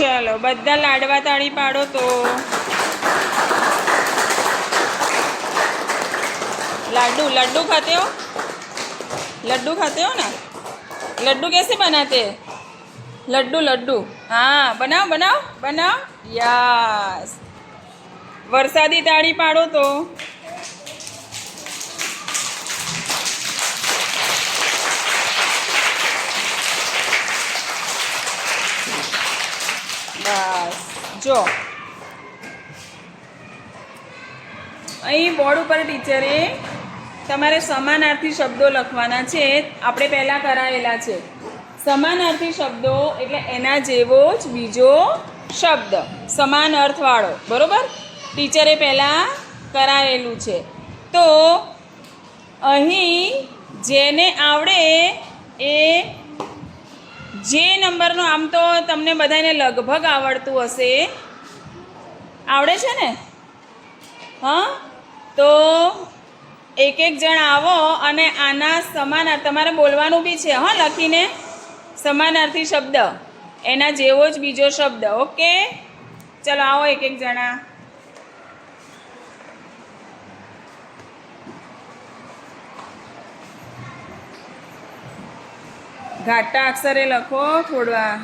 चलो बधा लाडवा ताड़ी पाड़ो तो लड्डू लड्डू खाते हो? लड्डू खाते हो ना? लड्डू कैसे बनाते हैं? लड्डू लड्डू हाँ बनाओ बनाओ बनाओ यस वरसादी ताड़ी पाड़ो तो बस जो અહીં બોર્ડ ઉપર ટીચરે તમારે સમાનાર્થી શબ્દો લખવાના છે. આપણે પહેલાં કરાવેલા છે. સમાનાર્થી શબ્દો એટલે એના જેવો જ બીજો શબ્દ સમાન અર્થવાળો, બરાબર? ટીચરે પહેલાં કરાવેલું છે. તો અહીં જેને આવડે એ જે નંબરનો, આમ તો તમને બધાને લગભગ આવડતું હશે, આવડે છે ને? હા, તો એક એક જણ આવો અને આના સમાનાર્થી તમારે બોલવાનું બી છે. હા, લખીને સમાનાર્થી શબ્દ એના જેવો જ બીજો શબ્દ. ઓકે, ચલો આવો એક એક જણા. ઘાટા અક્ષરે લખો થોડા.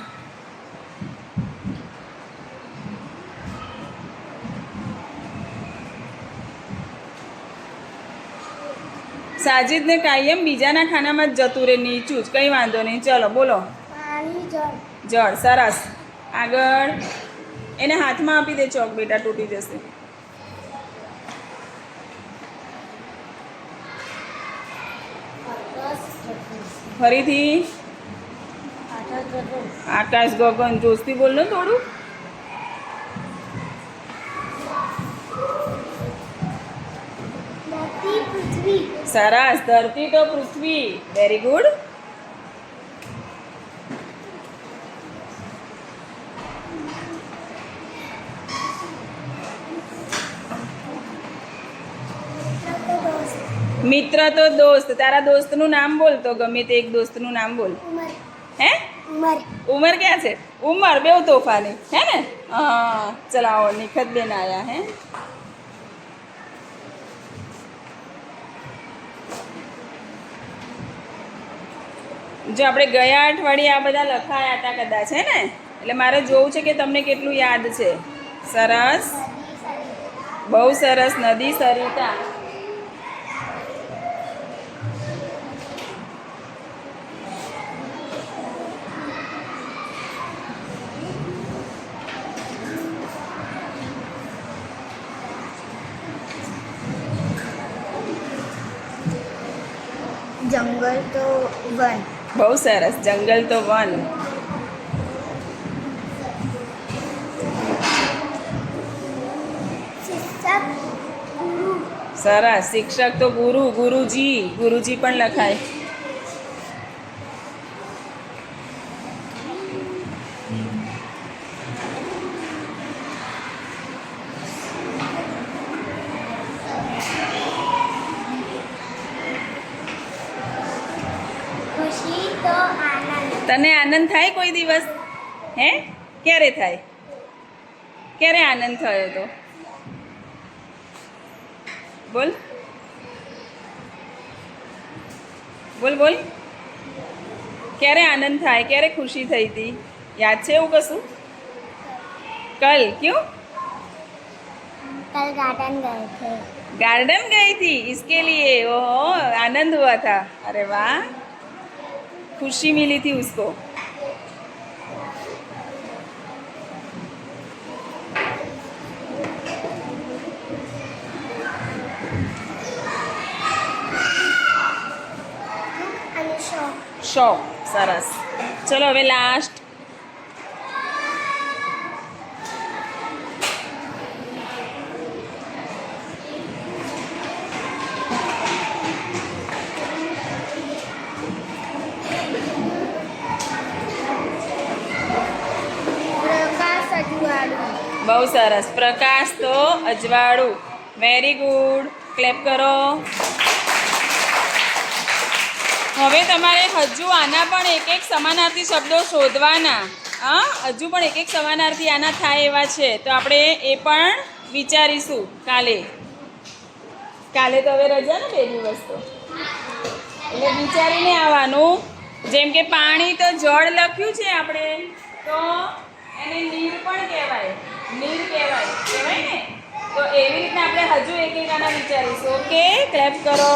સાજિદને કાયમ બીજાના ખાનામાં જ જતું રહે, નીચું જ, કંઈ વાંધો નહીં. ચલો બોલો. જળ. સરસ. આગળ. એને હાથમાં આપી દે ચોક, બેટા તૂટી જશે. ફરીથી આકાશ ગગન. જોસ્તી બોલ ને થોડું. સરસ. ધરતી તો પૃથ્વી. Very good. મિત્ર તો દોસ્ત. તારા દોસ્તનું નામ બોલ તો, ગમે તે એક દોસ્તનું નામ બોલ. હે? ઉમર ક્યાં છે? ઉમર બેવ તોફાની હે ને? હા, ચલાવો. નિખત બેન આયા હે. જો આપણે ગયા અઠવાડિયે આ બધા લખાયા હતા કદાચ, હે ને? એટલે મારે જોવું છે કે તમને કેટલું યાદ છે. સરસ, બહુ સરસ. નદી, સરિતા. जंगल तो वन. બહુ સરસ. જંગલ તો વન. शिक्षक गुरु. સરસ. શિક્ષક તો ગુરુ. ગુરુજી. ગુરુજી પણ લખાય. खुशी तो आनंद. તને આનંદ થાય કોઈ દિવસ? હે? ક્યારે થાય? ક્યારે આનંદ થયો તો? બોલ બોલ બોલ. ક્યારે આનંદ થાય? ક્યારે ખુશી થઈ હતી? યાદ છે એવું કશું? કલ ક્यों? कल गार्डन गए थे. गार्डन गई थी इसके लिए. ओहो, आनंद हुआ था. अरे वाह, खुशी मिली थी उसको. શોખ. સરસ. ચલો હવે લાસ્ટ. प्रकाश अजवाड़ू. બહુ સરસ. પ્રકાશ તો અજવાળું. Very good. ક્લેપ કરો. હવે તમારે હજુ આના પણ એક એક સમાનાર્થી શબ્દો શોધવાના. હા, હજુ પણ એક એક સમાનાર્થી આના થાય એવા છે, તો આપણે એ પણ વિચારીશું કાલે. કાલે તો હવે રજા ને 2 દિવસ તો, એટલે વિચારીને આવવાનું. જેમ કે પાણી તો જળ લખ્યું છે આપણે, તો એને નીર પણ કહેવાય, નીર કહેવાય ને. તો એવી રીતના આપણે હજુ એક એક આના વિચારીશું. ઓકે, ક્લેપ કરો.